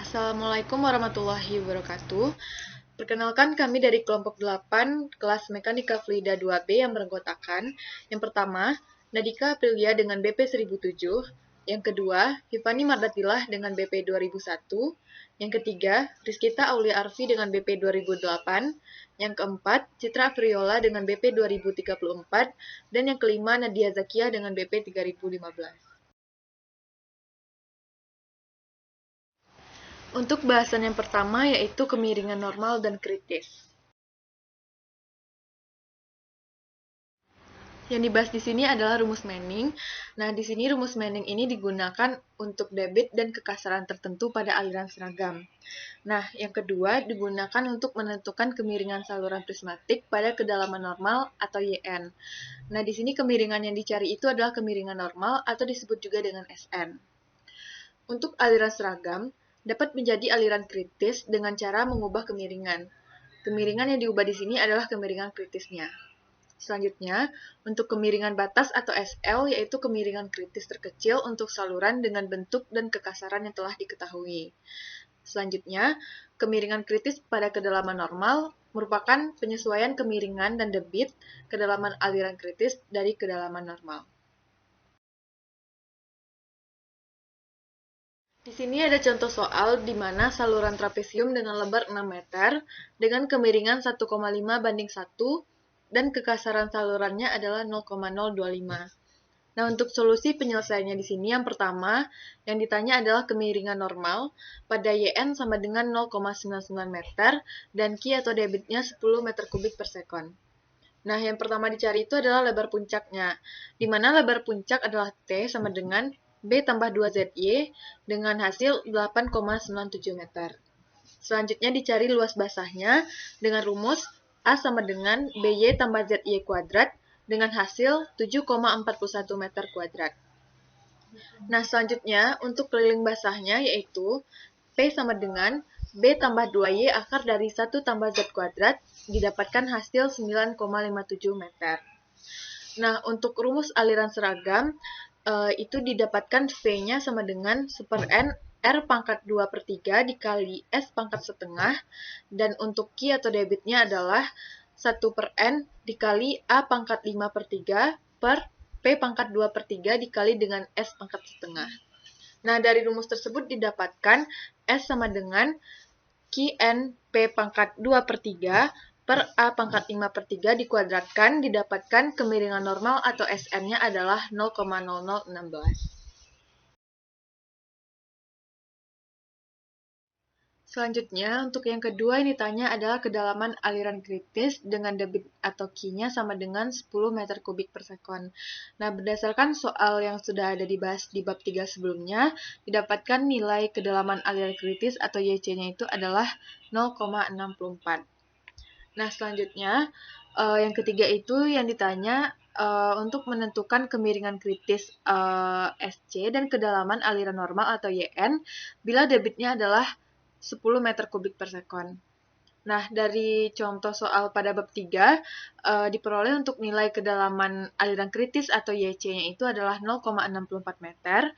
Assalamualaikum warahmatullahi wabarakatuh. Perkenalkan kami dari kelompok 8 kelas Mekanika Fluida 2B yang beranggotakan. Yang pertama, Nadika Aprilia dengan BP 1007. Yang kedua, Hifani Mardatilah dengan BP 2001. Yang ketiga, Rizkita Aulia Arfi dengan BP 2008. Yang keempat, Citra Afriola dengan BP 2034. Dan yang kelima, Nadia Zakia dengan BP 3015. Untuk bahasan yang pertama yaitu kemiringan normal dan kritis. Yang dibahas di sini adalah rumus Manning. Nah, di sini rumus Manning ini digunakan untuk debit dan kekasaran tertentu pada aliran seragam. Nah, yang kedua digunakan untuk menentukan kemiringan saluran prismatik pada kedalaman normal atau YN. Nah, di sini kemiringan yang dicari itu adalah kemiringan normal atau disebut juga dengan SN. Untuk aliran seragam, dapat menjadi aliran kritis dengan cara mengubah kemiringan. Kemiringan yang diubah di sini adalah kemiringan kritisnya. Selanjutnya, untuk kemiringan batas atau SL, yaitu kemiringan kritis terkecil untuk saluran dengan bentuk dan kekasaran yang telah diketahui. Selanjutnya, kemiringan kritis pada kedalaman normal merupakan penyesuaian kemiringan dan debit kedalaman aliran kritis dari kedalaman normal. Di sini ada contoh soal di mana saluran trapesium dengan lebar 6 meter dengan kemiringan 1,5:1 dan kekasaran salurannya adalah 0,025. Nah, untuk solusi penyelesaiannya di sini yang pertama yang ditanya adalah kemiringan normal pada YN sama dengan 0,99 meter dan Q atau debitnya 10 meter kubik per sekon. Nah, yang pertama dicari itu adalah lebar puncaknya, di mana lebar puncak adalah T sama dengan B tambah 2ZY dengan hasil 8,97 meter. Selanjutnya dicari luas basahnya dengan rumus A sama dengan BY tambah ZY kuadrat dengan hasil 7,41 meter kuadrat. Nah, selanjutnya untuk keliling basahnya yaitu P sama dengan B tambah 2Y akar dari 1 tambah Z kuadrat didapatkan hasil 9,57 meter. Nah, untuk rumus aliran seragam, itu didapatkan V-nya sama dengan 1/N R pangkat 2/3 dikali S pangkat setengah, dan untuk Q atau debitnya adalah 1/N dikali A pangkat 5/3 per P pangkat 2/3 dikali dengan S pangkat setengah. Nah, dari rumus tersebut didapatkan S sama dengan Qn P pangkat 2/3 per A pangkat 5/3 dikuadratkan didapatkan kemiringan normal atau SN-nya adalah 0,0016. Selanjutnya, untuk yang kedua yang ditanya adalah kedalaman aliran kritis dengan debit atau Q-nya sama dengan 10 meter kubik per sekon. Nah, berdasarkan soal yang sudah ada dibahas di bab 3 sebelumnya, didapatkan nilai kedalaman aliran kritis atau YC-nya itu adalah 0,64. Nah, selanjutnya, yang ketiga itu yang ditanya untuk menentukan kemiringan kritis SC dan kedalaman aliran normal atau YN bila debitnya adalah 10 meter kubik per sekon. Nah, dari contoh soal pada bab 3, diperoleh untuk nilai kedalaman aliran kritis atau YC-nya itu adalah 0,64 meter.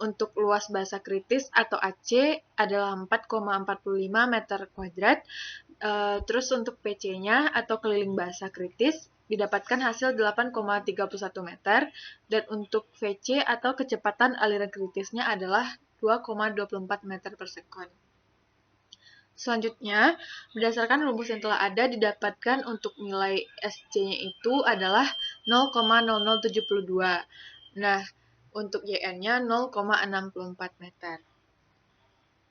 Untuk luas basah kritis atau AC adalah 4,45 meter kuadrat. Terus untuk PC-nya atau keliling basah kritis didapatkan hasil 8,31 meter. Dan untuk VC atau kecepatan aliran kritisnya adalah 2,24 meter per sekon. Selanjutnya, berdasarkan rumus yang telah ada didapatkan untuk nilai SC-nya itu adalah 0,0072. Nah, untuk YN-nya 0,64 meter.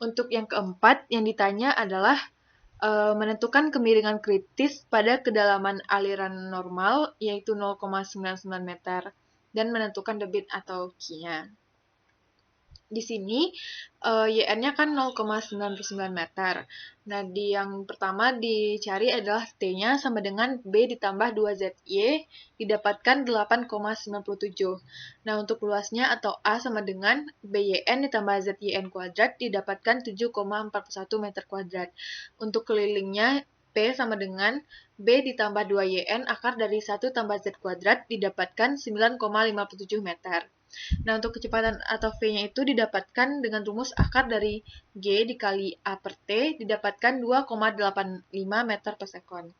Untuk yang keempat yang ditanya adalah menentukan kemiringan kritis pada kedalaman aliran normal yaitu 0,99 meter dan menentukan debit atau Q-nya. Di sini YN-nya kan 0,99 meter. Nah, di yang pertama dicari adalah T-nya sama dengan B ditambah 2ZY didapatkan 8,97. Nah, untuk luasnya atau A sama dengan BYN ditambah ZYN kuadrat didapatkan 7,41 meter kuadrat. Untuk kelilingnya P sama dengan B ditambah 2YN akar dari 1 tambah Z kuadrat didapatkan 9,57 meter. Nah, untuk kecepatan atau V-nya itu didapatkan dengan rumus akar dari G dikali A per T didapatkan 2,85 meter per sekon.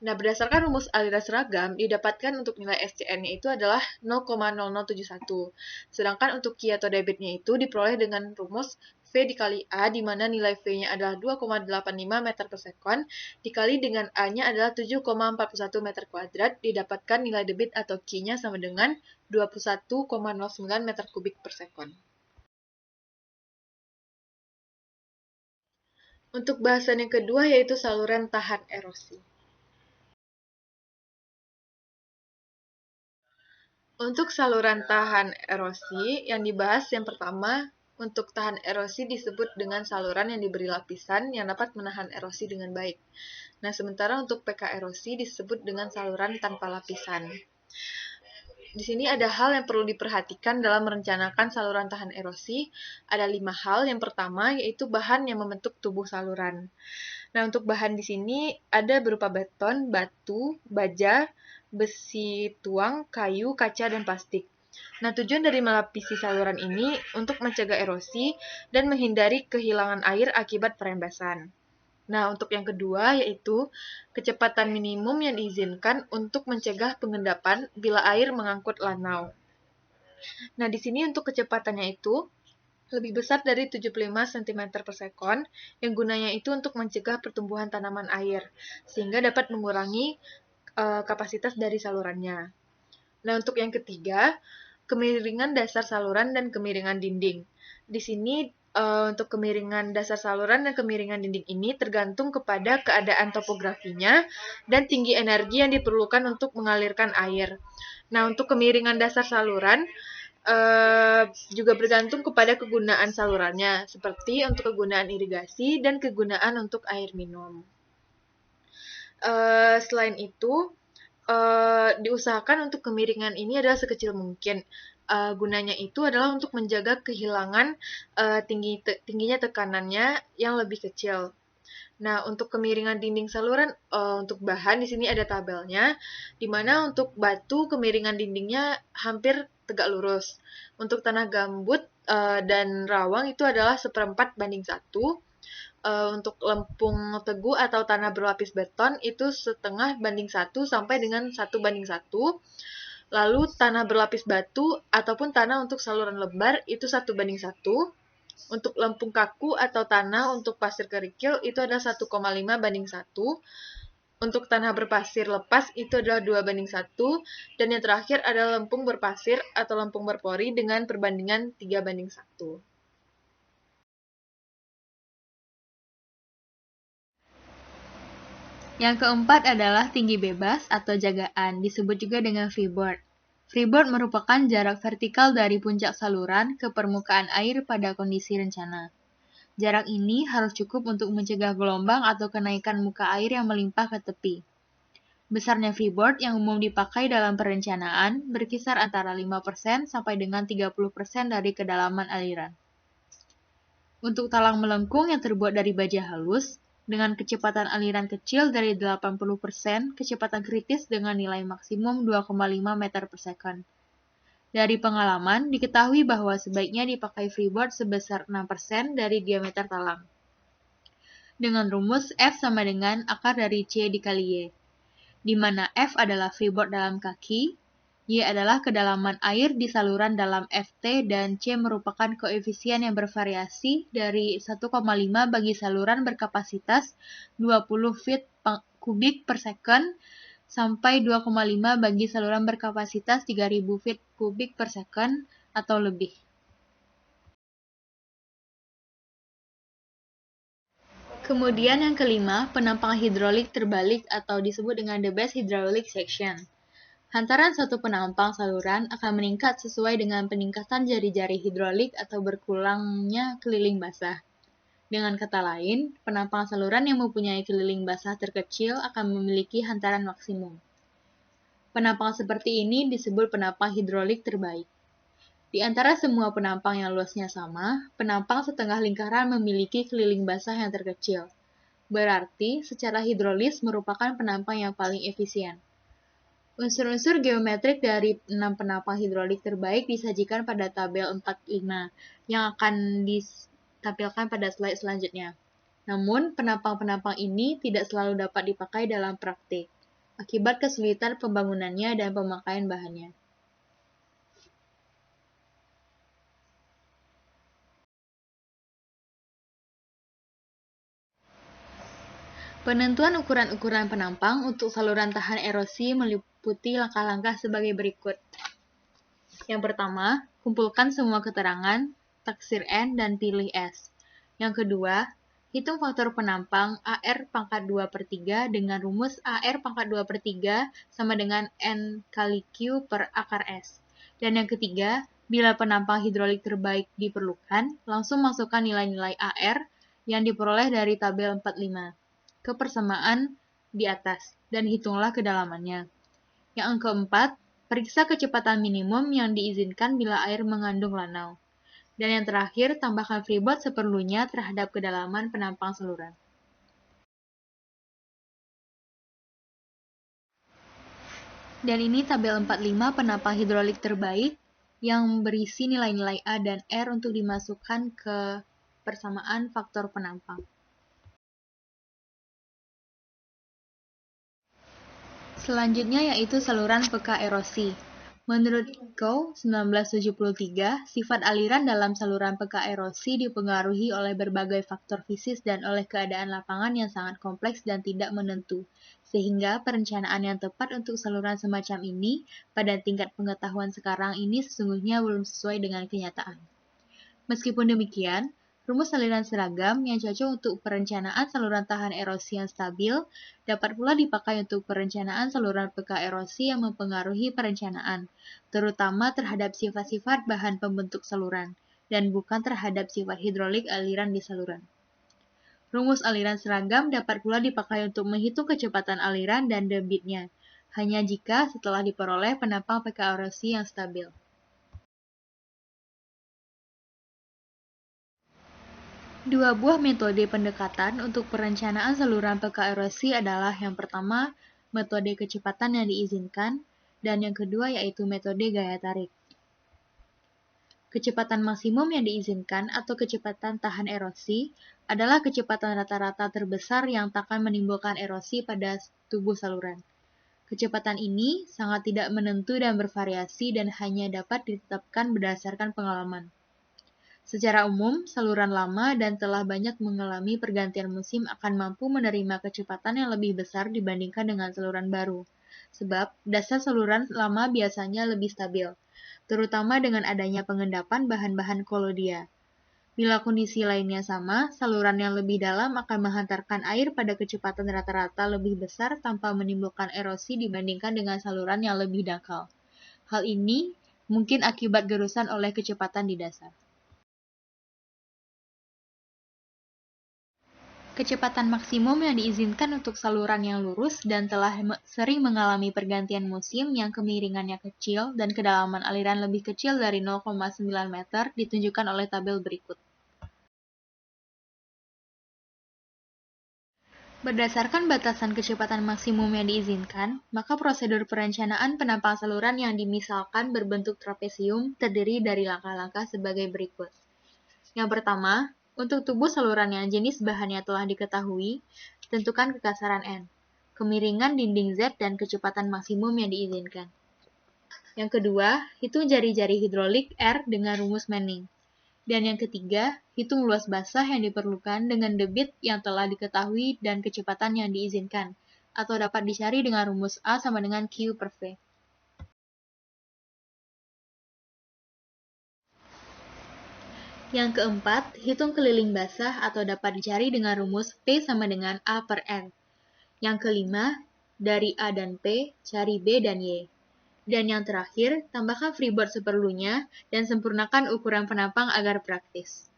Nah, berdasarkan rumus aliran seragam, didapatkan untuk nilai SCN-nya itu adalah 0,0071. Sedangkan untuk Q atau debitnya itu diperoleh dengan rumus V dikali A, di mana nilai V-nya adalah 2,85 meter per sekon, dikali dengan A-nya adalah 7,41 meter kuadrat, didapatkan nilai debit atau Q-nya sama dengan 21,09 meter kubik per sekon. Untuk bahasan yang kedua yaitu saluran tahan erosi. Untuk saluran tahan erosi, yang dibahas yang pertama, untuk tahan erosi disebut dengan saluran yang diberi lapisan yang dapat menahan erosi dengan baik. Nah, sementara untuk PK erosi disebut dengan saluran tanpa lapisan. Di sini ada hal yang perlu diperhatikan dalam merencanakan saluran tahan erosi. Ada 5 hal. Yang pertama yaitu bahan yang membentuk tubuh saluran. Nah, untuk bahan di sini ada berupa beton, batu, baja, besi tuang, kayu, kaca, dan plastik. Nah, tujuan dari melapisi saluran ini untuk mencegah erosi dan menghindari kehilangan air akibat perembasan. Nah, untuk yang kedua yaitu kecepatan minimum yang diizinkan untuk mencegah pengendapan bila air mengangkut lanau. Nah, di sini untuk kecepatannya itu lebih besar dari 75 cm per sekon, yang gunanya itu untuk mencegah pertumbuhan tanaman air, sehingga dapat mengurangi kapasitas dari salurannya. Nah, untuk yang ketiga, kemiringan dasar saluran dan kemiringan dinding. Di sini untuk kemiringan dasar saluran dan kemiringan dinding ini tergantung kepada keadaan topografinya dan tinggi energi yang diperlukan untuk mengalirkan air. Nah, untuk kemiringan dasar saluran juga bergantung kepada kegunaan salurannya, seperti untuk kegunaan irigasi dan kegunaan untuk air minum. Selain itu, diusahakan untuk kemiringan ini adalah sekecil mungkin. Gunanya itu adalah untuk menjaga kehilangan tingginya tekanannya yang lebih kecil. Nah, untuk kemiringan dinding saluran, untuk bahan di sini ada tabelnya, di mana untuk batu kemiringan dindingnya hampir tegak lurus. Untuk tanah gambut dan rawang itu adalah 1/4:1. Untuk lempung tegu atau tanah berlapis beton itu 1/2:1 sampai dengan 1/1. Lalu tanah berlapis batu ataupun tanah untuk saluran lebar itu 1/1. Untuk lempung kaku atau tanah untuk pasir kerikil itu adalah 1,5:1. Untuk tanah berpasir lepas itu adalah 2/1. Dan yang terakhir adalah lempung berpasir atau lempung berpori dengan perbandingan 3/1. Yang keempat adalah tinggi bebas atau jagaan, disebut juga dengan freeboard. Freeboard merupakan jarak vertikal dari puncak saluran ke permukaan air pada kondisi rencana. Jarak ini harus cukup untuk mencegah gelombang atau kenaikan muka air yang melimpah ke tepi. Besarnya freeboard yang umum dipakai dalam perencanaan berkisar antara 5% sampai dengan 30% dari kedalaman aliran. Untuk talang melengkung yang terbuat dari baja halus, dengan kecepatan aliran kecil dari 80%, kecepatan kritis dengan nilai maksimum 2,5 meter per second. Dari pengalaman, diketahui bahwa sebaiknya dipakai freeboard sebesar 6% dari diameter talang. Dengan rumus F sama dengan akar dari C dikali Y, di mana F adalah freeboard dalam kaki, Y adalah kedalaman air di saluran dalam FT, dan C merupakan koefisien yang bervariasi dari 1,5 bagi saluran berkapasitas 20 feet kubik per second sampai 2,5 bagi saluran berkapasitas 3000 feet kubik per second atau lebih. Kemudian yang kelima, penampang hidrolik terbalik atau disebut dengan the best hydraulic section. Hantaran satu penampang saluran akan meningkat sesuai dengan peningkatan jari-jari hidrolik atau berkurangnya keliling basah. Dengan kata lain, penampang saluran yang mempunyai keliling basah terkecil akan memiliki hantaran maksimum. Penampang seperti ini disebut penampang hidrolik terbaik. Di antara semua penampang yang luasnya sama, penampang setengah lingkaran memiliki keliling basah yang terkecil. Berarti, secara hidrolis merupakan penampang yang paling efisien. Unsur-unsur geometrik dari 6 penambang hidrolik terbaik disajikan pada tabel 45 yang akan ditampilkan pada slide selanjutnya. Namun, penambang-penambang ini tidak selalu dapat dipakai dalam praktik, akibat kesulitan pembangunannya dan pemakaian bahannya. Penentuan ukuran-ukuran penampang untuk saluran tahan erosi meliputi langkah-langkah sebagai berikut. Yang pertama, kumpulkan semua keterangan, taksir N, dan pilih S. Yang kedua, hitung faktor penampang AR pangkat 2 per 3 dengan rumus AR pangkat 2 per 3 sama dengan N kali Q per akar S. Dan yang ketiga, bila penampang hidrolik terbaik diperlukan, langsung masukkan nilai-nilai AR yang diperoleh dari tabel 45 ke persamaan di atas, dan hitunglah kedalamannya. Yang keempat, periksa kecepatan minimum yang diizinkan bila air mengandung lanau. Dan yang terakhir, tambahkan freeboard seperlunya terhadap kedalaman penampang saluran. Dan ini tabel 45 penampang hidrolik terbaik yang berisi nilai-nilai A dan R untuk dimasukkan ke persamaan faktor penampang. Selanjutnya yaitu saluran peka erosi. Menurut Coe 1973, sifat aliran dalam saluran peka erosi dipengaruhi oleh berbagai faktor fisis dan oleh keadaan lapangan yang sangat kompleks dan tidak menentu, sehingga perencanaan yang tepat untuk saluran semacam ini pada tingkat pengetahuan sekarang ini sesungguhnya belum sesuai dengan kenyataan. Meskipun demikian, rumus aliran seragam yang cocok untuk perencanaan saluran tahan erosi yang stabil dapat pula dipakai untuk perencanaan saluran peka erosi yang mempengaruhi perencanaan, terutama terhadap sifat-sifat bahan pembentuk saluran, dan bukan terhadap sifat hidrolik aliran di saluran. Rumus aliran seragam dapat pula dipakai untuk menghitung kecepatan aliran dan debitnya, hanya jika setelah diperoleh penampang peka erosi yang stabil. Dua buah metode pendekatan untuk perencanaan saluran peka erosi adalah yang pertama, metode kecepatan yang diizinkan, dan yang kedua yaitu metode gaya tarik. Kecepatan maksimum yang diizinkan atau kecepatan tahan erosi adalah kecepatan rata-rata terbesar yang takkan menimbulkan erosi pada tubuh saluran. Kecepatan ini sangat tidak menentu dan bervariasi dan hanya dapat ditetapkan berdasarkan pengalaman. Secara umum, saluran lama dan telah banyak mengalami pergantian musim akan mampu menerima kecepatan yang lebih besar dibandingkan dengan saluran baru, sebab dasar saluran lama biasanya lebih stabil, terutama dengan adanya pengendapan bahan-bahan kolodia. Bila kondisi lainnya sama, saluran yang lebih dalam akan menghantarkan air pada kecepatan rata-rata lebih besar tanpa menimbulkan erosi dibandingkan dengan saluran yang lebih dangkal. Hal ini mungkin akibat gerusan oleh kecepatan di dasar. Kecepatan maksimum yang diizinkan untuk saluran yang lurus dan telah sering mengalami pergantian musim yang kemiringannya kecil dan kedalaman aliran lebih kecil dari 0,9 meter ditunjukkan oleh tabel berikut. Berdasarkan batasan kecepatan maksimum yang diizinkan, maka prosedur perencanaan penampang saluran yang dimisalkan berbentuk trapesium terdiri dari langkah-langkah sebagai berikut. Yang pertama, untuk tubuh saluran yang jenis bahannya telah diketahui, tentukan kekasaran N, kemiringan dinding Z dan kecepatan maksimum yang diizinkan. Yang kedua, hitung jari-jari hidrolik R dengan rumus Manning. Dan yang ketiga, hitung luas basah yang diperlukan dengan debit yang telah diketahui dan kecepatan yang diizinkan, atau dapat dicari dengan rumus A sama dengan Q per V. Yang keempat, hitung keliling basah atau dapat dicari dengan rumus P sama dengan A per N. Yang kelima, dari A dan P, cari B dan Y. Dan yang terakhir, tambahkan freeboard seperlunya dan sempurnakan ukuran penampang agar praktis.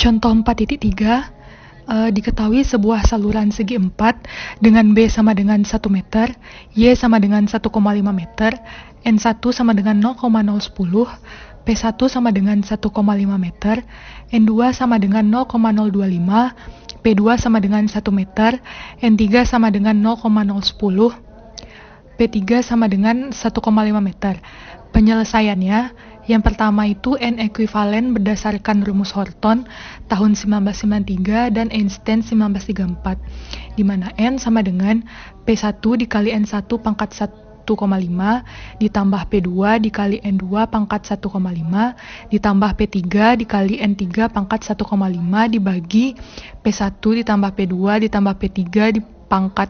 Contoh 4.3, diketahui sebuah saluran segi 4 dengan B sama dengan 1 meter, Y sama dengan 1,5 meter, N1 sama dengan 0,010, P1 sama dengan 1,5 meter, N2 sama dengan 0,025, P2 sama dengan 1 meter, N3 sama dengan 0,010, P3 sama dengan 1,5 meter. Penyelesaiannya, yang pertama itu N ekuivalen berdasarkan rumus Horton tahun 1993 dan Einstein 1934, di mana N sama dengan P1 dikali N1 pangkat 1,5 ditambah P2 dikali N2 pangkat 1,5 ditambah P3 dikali N3 pangkat 1,5 dibagi P1 ditambah P2 ditambah P3 di pangkat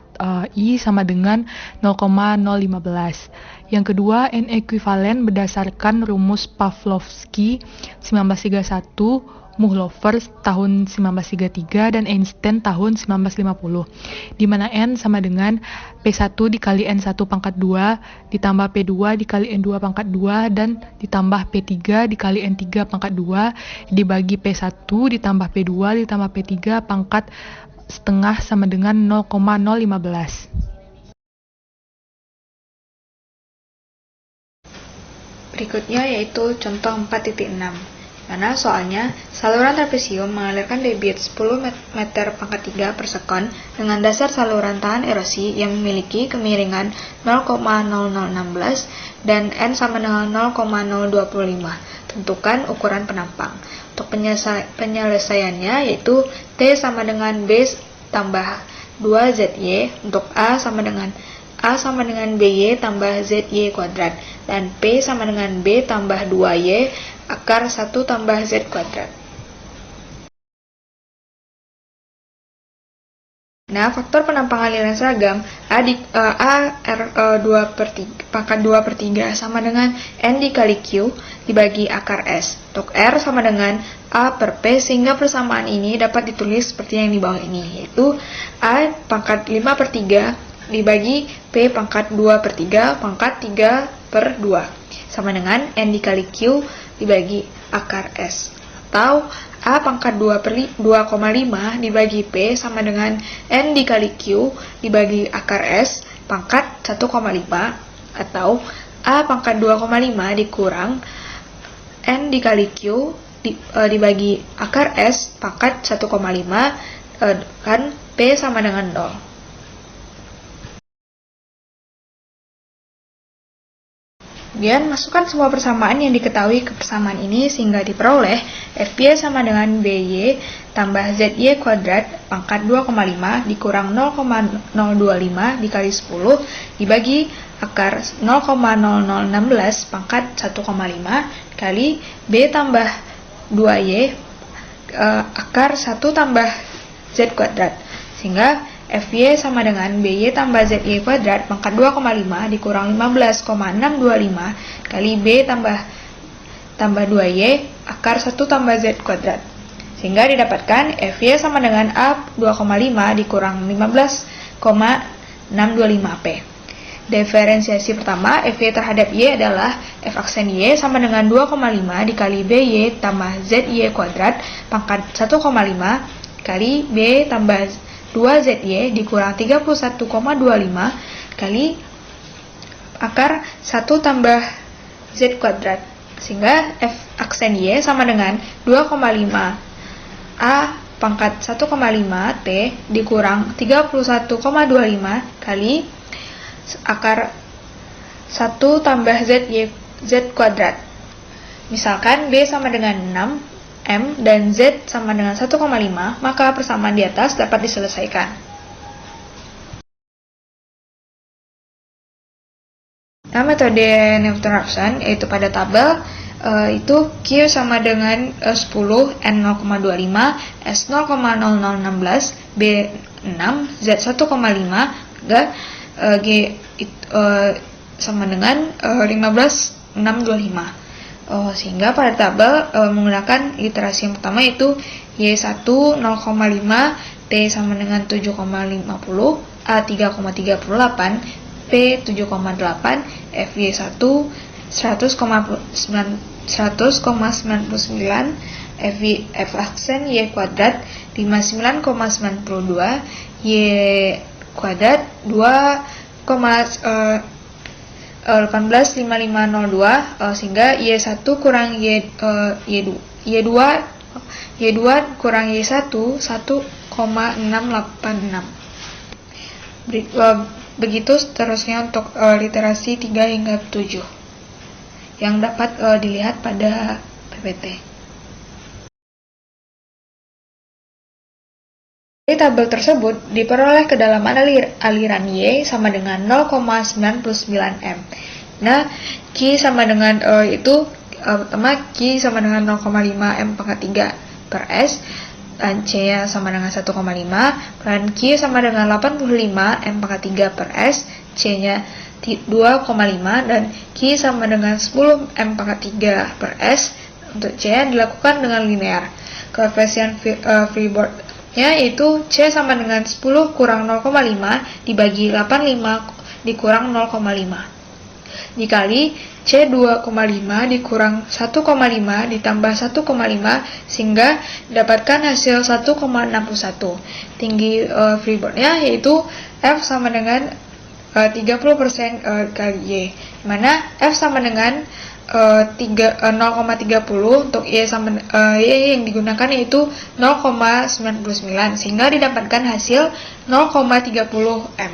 I sama dengan 0,015. Yang kedua, N ekuivalen berdasarkan rumus Pavlovsky 1931, Muhlover tahun 1933, dan Einstein tahun 1950, di mana N sama dengan P1 dikali N1 pangkat 2 ditambah P2 dikali N2 pangkat 2 dan ditambah P3 dikali N3 pangkat 2 dibagi P1 ditambah P2 ditambah P3 pangkat setengah sama dengan 0,015. Berikutnya yaitu contoh 4.6, mana soalnya saluran trapesium mengalirkan debit 10 meter pangkat 3 per sekon dengan dasar saluran tahan erosi yang memiliki kemiringan 0,0016 dan N sama dengan 0,025. Tentukan ukuran penampang. Untuk penyelesaiannya yaitu T sama dengan B tambah 2ZY, untuk A sama dengan BY tambah ZY kuadrat, dan P sama dengan B tambah 2Y akar 1 tambah Z kuadrat. Nah, faktor penampang aliran seragam pangkat 2 per 3 sama dengan N dikali Q dibagi akar S. Untuk R sama dengan A per P, sehingga persamaan ini dapat ditulis seperti yang di bawah ini, yaitu A pangkat 5 per 3 dibagi P pangkat 2 per 3 pangkat 3 per 2 sama dengan N dikali Q dibagi akar S, atau A pangkat 2,5 dibagi P sama dengan N dikali Q dibagi akar S pangkat 1,5, atau A pangkat 2,5 dikurang N dikali Q dibagi akar S pangkat 1,5, kan P sama dengan 0. Kemudian, masukkan semua persamaan yang diketahui ke persamaan ini sehingga diperoleh FY sama dengan BY tambah ZY kuadrat pangkat 2,5 dikurang 0,025 dikali 10 dibagi akar 0,0016 pangkat 1,5 kali B tambah 2Y akar 1 tambah Z kuadrat, sehingga FY sama dengan BY tambah ZY kuadrat pangkat 2,5 dikurang 15,625 kali B tambah 2Y akar 1 tambah Z kuadrat, sehingga didapatkan FY sama dengan A 2,5 dikurang 15,625P. Diferensiasi pertama, FY terhadap Y adalah F aksen Y sama dengan 2,5 dikali BY tambah ZY kuadrat pangkat 1,5 kali B tambah 2ZY dikurang 31,25 kali akar 1 tambah Z kuadrat, sehingga F aksen Y sama dengan 2,5 A pangkat 1,5 T dikurang 31,25 kali akar 1 tambah Z kuadrat. Misalkan B sama dengan 6 M dan Z sama dengan 1,5, maka persamaan di atas dapat diselesaikan. Nah, metode Newton-Raphson yaitu pada tabel itu Q sama dengan 10, N 0,25, S 0,0016, B 6, Z 1,5, G sama dengan 15,625. Sehingga pada tabel menggunakan iterasi yang pertama yaitu Y1 0,5, T sama dengan 7,50, A 3,38, P 7,8, FY1 100,99, F aksen Y kuadrat 59,92, Y kuadrat 2,185502, sehingga Y1 kurang Y2 kurang Y1 1,686. Begitu seterusnya untuk literasi 3 hingga 7 yang dapat dilihat pada PPT. Dari tabel tersebut diperoleh kedalaman aliran Y sama dengan 0,99 m. Nah, Q sama dengan pertama Q sama dengan 0,5 m pangkat 3 per S, dan C-nya sama dengan 1,5, dan Q sama dengan 85 m pangkat 3 per S, C-nya 2,5, dan Q sama dengan 10 m pangkat 3 per S. Untuk C dilakukan dengan linear. Koefisien Freeborn-nya yaitu C sama dengan 10 kurang 0,5 dibagi 85 dikurang 0,5 dikali C 2,5 dikurang 1,5 ditambah 1,5 sehingga dapatkan hasil 1,61. Tinggi Freeborn-nya yaitu F sama dengan 30% kali Y, dimana F sama dengan 0,30 untuk Y yang digunakan yaitu 0,99 sehingga didapatkan hasil 0,30 m.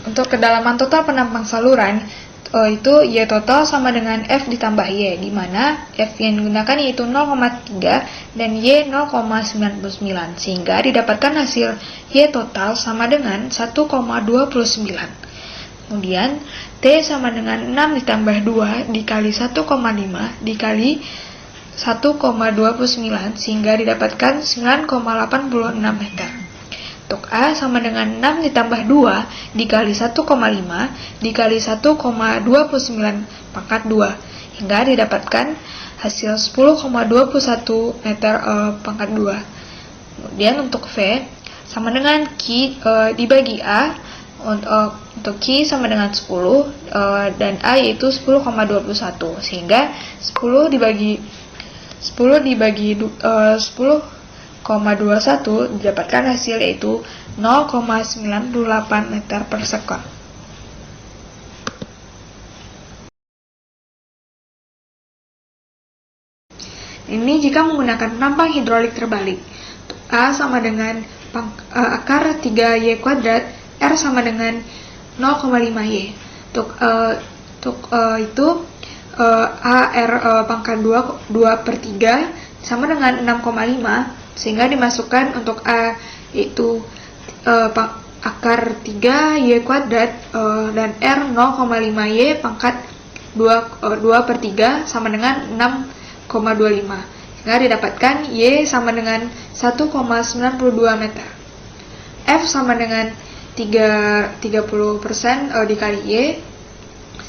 Untuk kedalaman total penampang saluran itu Y total sama dengan F ditambah Y, di mana F yang digunakan yaitu 0,3 dan Y 0,99 sehingga didapatkan hasil Y total sama dengan 1,29. Kemudian T sama dengan 6 ditambah 2 dikali 1,5 dikali 1,29 sehingga didapatkan 9,86 meter. Untuk A sama dengan 6 ditambah 2 dikali 1,5 dikali 1,29 pangkat 2 hingga didapatkan hasil 10,21 meter pangkat 2. Kemudian untuk V sama dengan Q dibagi A, untuk Q sama dengan 10 dan A yaitu 10,21 sehingga 10 dibagi 10,21 didapatkan hasil yaitu 0,98 meter per sekon. Ini jika menggunakan penampang hidrolik terbalik. A sama dengan akar 3Y kuadrat, R sama dengan 0,5Y. Untuk itu AR pangkat 2 per 3 sama dengan 6,5 sehingga dimasukkan untuk A yaitu akar 3Y kuadrat dan R 0,5Y pangkat 2 per 3 sama dengan 6,25 sehingga didapatkan Y sama dengan 1,92 meter. F sama dengan 30% dikali Y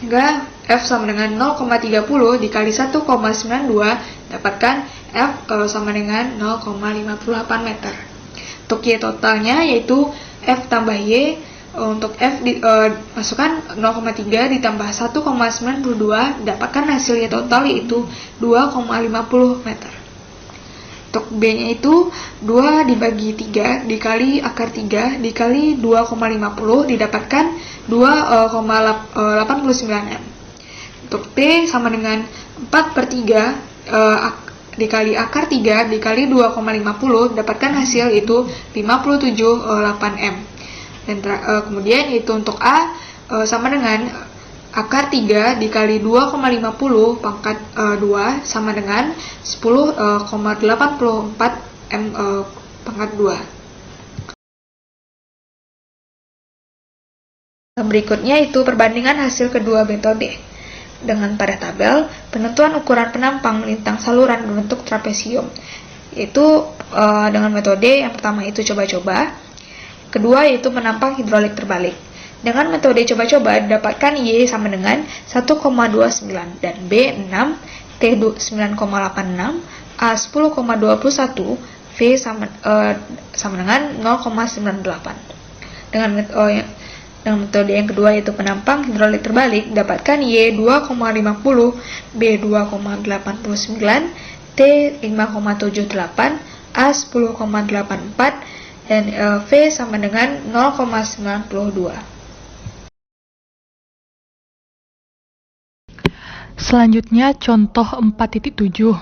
sehingga F sama dengan 0,30 dikali 1,92 dapatkan F sama dengan 0,58 meter. Untuk Y totalnya yaitu F tambah Y, untuk F masukkan 0,3 ditambah 1,92 dapatkan hasil Y total yaitu 2,50 meter. Untuk B-nya itu 2 dibagi 3 dikali akar 3 dikali 2,50 didapatkan 2,89 M. Untuk T sama dengan 4 per 3 dikali akar 3 dikali 2,50 dapatkan hasil itu 57,8 M. Dan kemudian itu untuk A sama dengan akar 3 dikali 2,50 pangkat 2 sama dengan 10,84 M pangkat 2. Berikutnya itu perbandingan hasil kedua metode. Dengan pada tabel, penentuan ukuran penampang lintang saluran berbentuk trapesium, yaitu dengan metode yang pertama itu coba-coba, kedua yaitu penampang hidrolik terbalik. Dengan metode coba-coba didapatkan Y sama dengan 1,29 dan B 6, T 9,86, A 10,21, V sama dengan 0,98. Dengan Dengan metode yang kedua yaitu penampang hidrolik terbalik, dapatkan Y 2,50, B 2,89, T 5,78, A 10,84, dan V sama dengan 0,92. Selanjutnya contoh 4.7,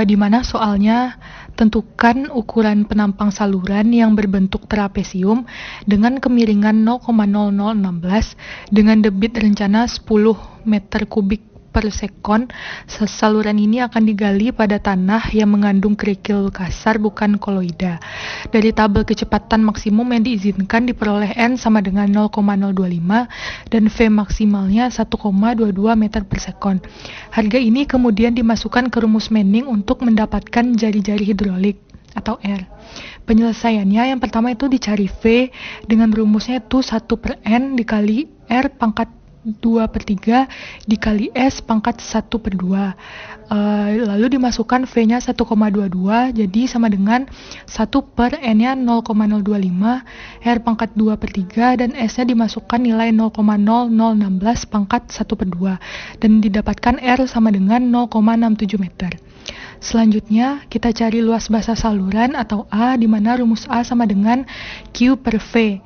di mana soalnya tentukan ukuran penampang saluran yang berbentuk trapesium dengan kemiringan 0,0016 dengan debit rencana 10 meter kubik per sekon. Saluran ini akan digali pada tanah yang mengandung kerikil kasar bukan koloida. Dari tabel kecepatan maksimum yang diizinkan diperoleh N sama dengan 0,025 dan V maksimalnya 1,22 meter per sekon. Harga ini kemudian dimasukkan ke rumus Manning untuk mendapatkan jari-jari hidrolik atau R. Penyelesaiannya yang pertama itu dicari V dengan rumusnya itu 1/N dikali R pangkat 2/3 dikali S pangkat 1/2. Lalu dimasukkan V-nya 1,22, jadi sama dengan 1/N-nya 0,025, R pangkat 2/3, dan S-nya dimasukkan nilai 0,0016 pangkat 1/2, dan didapatkan R sama dengan 0,67 meter. Selanjutnya, kita cari luas basah saluran atau A, di mana rumus A sama dengan Q per V.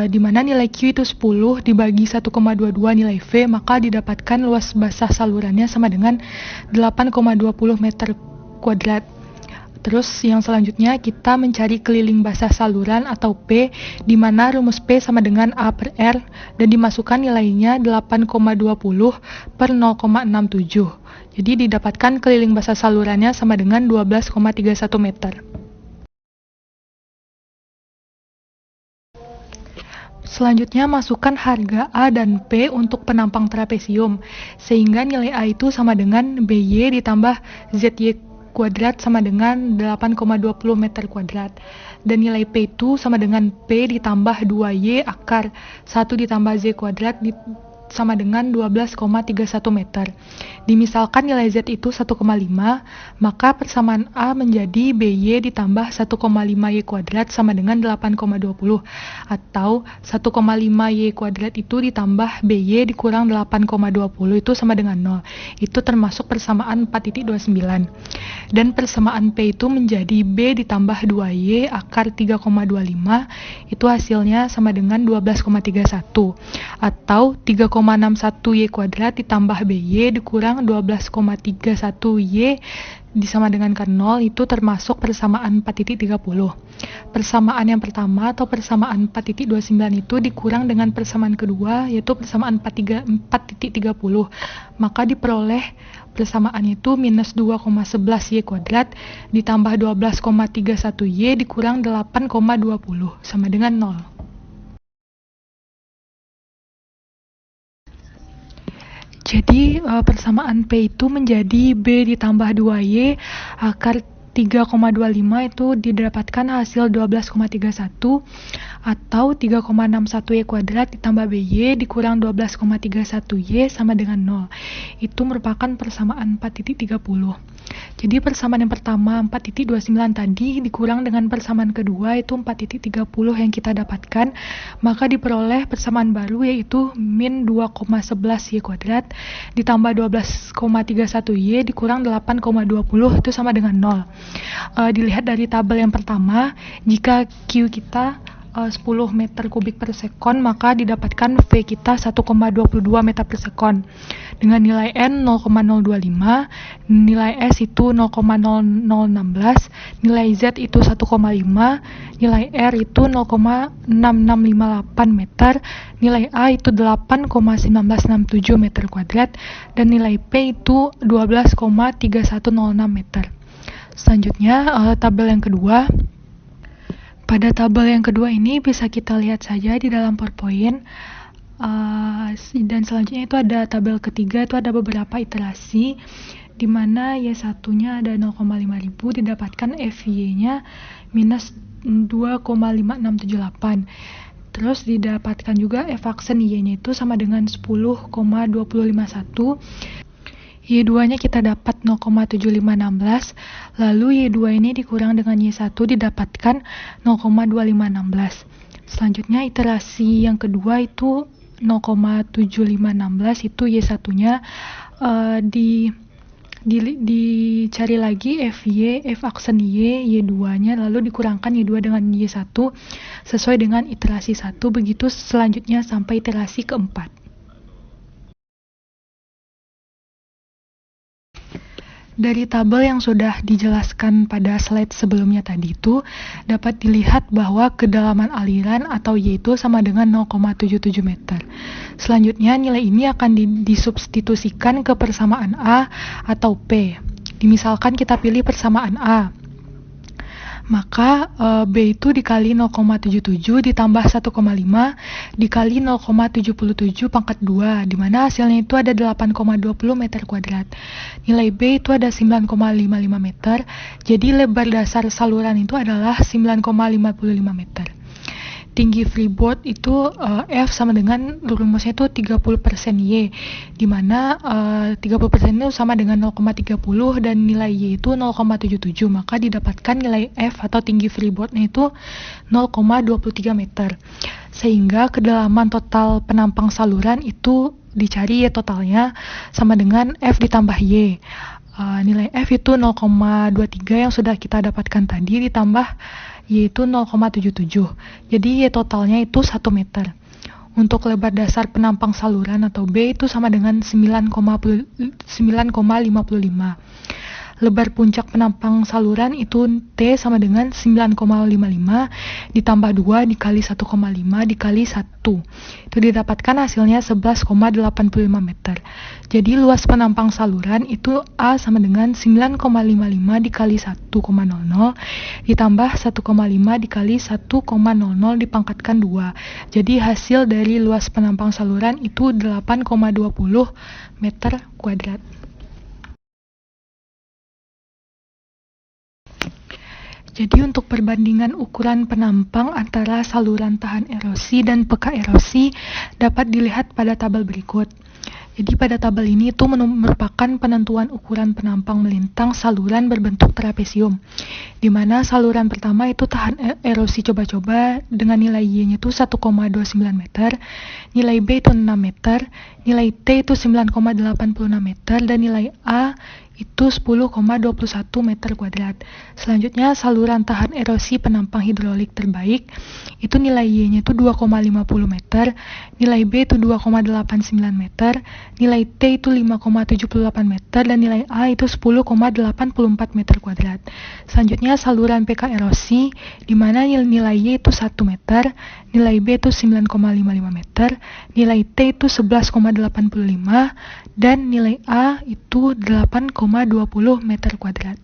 Di mana nilai Q itu 10 dibagi 1,22 nilai V, maka didapatkan luas basah salurannya sama dengan 8,20 meter kuadrat. Terus yang selanjutnya kita mencari keliling basah saluran atau P, di mana rumus P sama dengan A per R dan dimasukkan nilainya 8,20 per 0,67. Jadi didapatkan keliling basah salurannya sama dengan 12,31 meter. Selanjutnya masukkan harga A dan P untuk penampang trapesium, sehingga nilai A itu sama dengan BY ditambah ZY kuadrat sama dengan 8,20 meter kuadrat. Dan nilai P itu sama dengan P ditambah 2Y akar 1 ditambah Z kuadrat sama dengan 12,31 meter. Dimisalkan nilai Z itu 1,5, maka persamaan A menjadi BY ditambah 1,5Y kuadrat sama dengan 8,20, atau 1,5Y kuadrat itu ditambah BY dikurang 8,20 itu sama dengan 0. Itu termasuk persamaan 4.29. Dan persamaan P itu menjadi B ditambah 2Y akar 3,25, itu hasilnya sama dengan 12,31, atau 3,61Y kuadrat ditambah BY dikurang 12,31Y disama dengan ke 0, itu termasuk persamaan 4.30. Persamaan yang pertama atau persamaan 4.29 itu dikurang dengan persamaan kedua, yaitu persamaan 4.30, maka diperoleh persamaan itu minus 2,11Y kuadrat ditambah 12,31Y dikurang 8,20 sama dengan 0. Jadi persamaan P itu menjadi B ditambah 2Y akar 3,25 itu didapatkan hasil 12,31, atau 3,61Y kuadrat ditambah BY dikurang 12,31Y sama dengan 0. Itu merupakan persamaan 4.30. Jadi persamaan yang pertama 4.29 tadi dikurang dengan persamaan kedua itu 4.30 yang kita dapatkan, maka diperoleh persamaan baru yaitu min 2,11Y kuadrat ditambah 12,31Y dikurang 8,20 itu sama dengan 0. Dilihat dari tabel yang pertama, jika Q kita 10 meter kubik per sekon, maka didapatkan V kita 1,22 meter per sekon. Dengan nilai N 0,025, nilai S itu 0,0016, nilai Z itu 1,5, nilai R itu 0,6658 meter, nilai A itu 8,1967 meter kuadrat, dan nilai P itu 12,3106 meter. Selanjutnya, tabel yang kedua. Pada tabel yang kedua ini bisa kita lihat saja di dalam PowerPoint. Dan selanjutnya itu ada tabel ketiga, itu ada beberapa iterasi di mana Y1-nya ada 0,5000 didapatkan FY-nya minus 2,5678. Terus didapatkan juga F-aksen Y-nya itu sama dengan 10,2051. Y2-nya kita dapat 0,7516, lalu Y2 ini dikurang dengan Y1 didapatkan 0,2516. Selanjutnya iterasi yang kedua itu 0,7516 itu Y1-nya dicari lagi F aksen Y2-nya lalu dikurangkan Y2 dengan Y1 sesuai dengan iterasi 1, begitu selanjutnya sampai iterasi keempat. Dari tabel yang sudah dijelaskan pada slide sebelumnya tadi itu dapat dilihat bahwa kedalaman aliran atau Y itu sama dengan 0,77 meter. Selanjutnya nilai ini akan disubstitusikan ke persamaan A atau P. Misalkan kita pilih persamaan A. Maka B itu dikali 0,77 ditambah 1,5 dikali 0,77 pangkat 2, di mana hasilnya itu ada 8,20 meter kuadrat. Nilai B itu ada 9,55 meter, jadi lebar dasar saluran itu adalah 9,55 meter. Tinggi freeboard itu F sama dengan rumusnya itu 30% Y, di mana 30% itu sama dengan 0,30 dan nilai Y itu 0,77, maka didapatkan nilai F atau tinggi freeboardnya itu 0,23 meter. Sehingga kedalaman total penampang saluran itu dicari Y totalnya sama dengan F ditambah Y. Nilai F itu 0,23 yang sudah kita dapatkan tadi ditambah Y itu 0,77. Jadi Y totalnya itu 1 meter. Untuk lebar dasar penampang saluran atau B itu sama dengan 9,55. Lebar puncak penampang saluran itu T sama dengan 9,55 ditambah 2 dikali 1,5 dikali 1. Itu didapatkan hasilnya 11,85 meter. Jadi luas penampang saluran itu A sama dengan 9,55 dikali 1,00 ditambah 1,5 dikali 1,00 dipangkatkan 2. Jadi hasil dari luas penampang saluran itu 8,20 meter kuadrat. Jadi untuk perbandingan ukuran penampang antara saluran tahan erosi dan peka erosi dapat dilihat pada tabel berikut. Jadi pada tabel ini itu merupakan penentuan ukuran penampang melintang saluran berbentuk trapesium, di mana saluran pertama itu tahan erosi coba-coba dengan nilai Y-nya itu 1,29 meter, nilai B itu 6 meter, nilai T itu 9,86 meter, dan nilai A itu 10,21 meter kuadrat. Selanjutnya saluran tahan erosi penampang hidrolik terbaik itu nilai Y-nya itu 2,50 meter, nilai B itu 2,89 meter, nilai T itu 5,78 meter, dan nilai A itu 10,84 meter kuadrat. Selanjutnya saluran PK erosi di mana nilai Y itu 1 meter, nilai B itu 9,55 meter, nilai T itu 11,85 dan nilai A itu 8,20 meter kuadrat.